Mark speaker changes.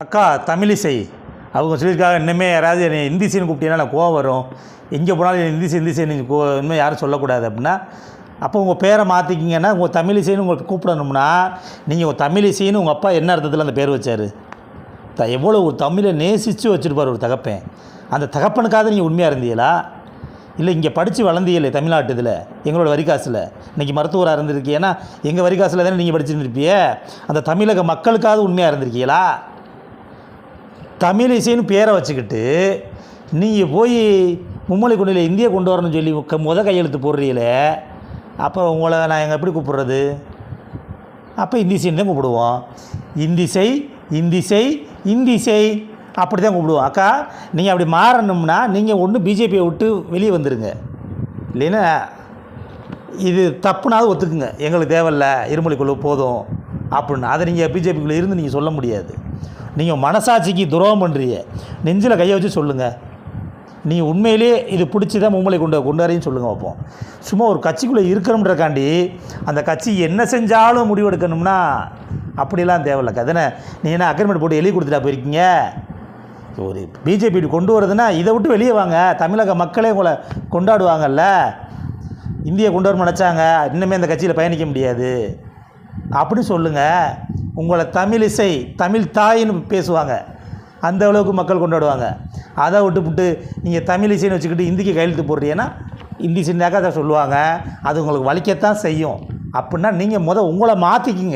Speaker 1: அக்கா தமிழிசை அவங்க சொல்லியிருக்காங்க, இன்னுமே யாராவது என்னை இந்திசைன்னு கூப்பிட்டீங்கன்னா நான் கோவம் வரும், எங்கே போனாலும் இந்திசை நீங்கள் இன்னும் யாரும் சொல்லக்கூடாது அப்படின்னா, அப்போ உங்கள் பேரை மாற்றிக்கிங்கன்னா உங்கள் தமிழிசைன்னு உங்களுக்கு கூப்பிடணும்னா நீங்கள் உங்கள் தமிழிசைன்னு உங்கள் அப்பா என்ன அர்த்தத்தில் அந்த பேர் வச்சார்? எவ்வளோ ஒரு தமிழை நேசித்து வச்சுருப்பார் ஒரு தகப்பன். அந்த தகப்பனுக்காக நீங்கள் உண்மையாக இருந்தீங்களா? இல்லை இங்கே படித்து வளர்ந்தீங்களே தமிழ்நாட்டு இதில் எங்களோட வரிகாசில் இன்றைக்கி மருத்துவராக இருந்திருக்கீங்கன்னா எங்கள் வரிகாசில் தானே நீங்கள் படிச்சுருந்துருப்பிய. அந்த தமிழக மக்களுக்காக உண்மையாக இருந்திருக்கீங்களா? தமிழிசைன்னு பேரை வச்சுக்கிட்டு நீங்கள் போய் மும்மொழி கொள்கையில் இந்தியா கொண்டு வரணும்னு சொல்லி கையெழுத்து போடுறீங்களே, அப்போ உங்களை நான் எங்கே எப்படி கூப்பிட்றது? அப்போ இந்திசைன்னு தான் கூப்பிடுவோம். இந்திசை இந்திசை இந்திசை அப்படி தான் கூப்பிடுவோம். அக்கா நீங்கள் அப்படி மாறணும்னா நீங்கள் ஒன்று பிஜேபியை விட்டு வெளியே வந்துடுங்க, இல்லைன்னா இது தப்புனாவது ஒத்துக்குங்க, எங்களுக்கு தேவையில்ல இருமொழி கொள்கை போதும் அப்படின்னு. அதை நீங்கள் பிஜேபிக்குள்ளே இருந்து நீங்கள் சொல்ல முடியாது. நீங்கள் மனசாட்சிக்கு துரோகம் பண்ணுறீங்க, நெஞ்சில் கையை வச்சு சொல்லுங்கள். நீங்கள் உண்மையிலேயே இது பிடிச்சி தான் மும்மொழி கொண்டு வரையும் சொல்லுங்கள் வைப்போம். சும்மா ஒரு கட்சிக்குள்ளே இருக்கணுன்றக்காண்டி அந்த கட்சி என்ன செஞ்சாலும் முடிவெடுக்கணும்னா அப்படிலாம் தேவையில்ல. கதனை நீ என்ன அக்ரிமெண்ட் போட்டு எழுதி கொடுத்துட்டா போயிருக்கீங்க? ஒரு பிஜேபி கொண்டு வரதுன்னா இதை விட்டு வெளியே வாங்க, தமிழக மக்களே உங்களை கொண்டாடுவாங்கல்ல. இந்தியா கொண்டு வர நினச்சாங்க, இன்னுமே அந்த கட்சியில் பயணிக்க முடியாது அப்படின்னு சொல்லுங்கள். உங்களை தமிழிசை தமிழ் தாயின்னு பேசுவாங்க, அந்த அளவுக்கு மக்கள் கொண்டாடுவாங்க. அதை விட்டுவிட்டு நீங்கள் தமிழிசைன்னு வச்சுக்கிட்டு இந்திக்கு கையெழுத்து போடுறீங்கன்னா இந்தி சின்னாக்கா அதை சொல்லுவாங்க, அது உங்களுக்கு வலிக்கத்தான் செய்யும். அப்படின்னா நீங்கள் உங்களை மாற்றிக்கிங்க.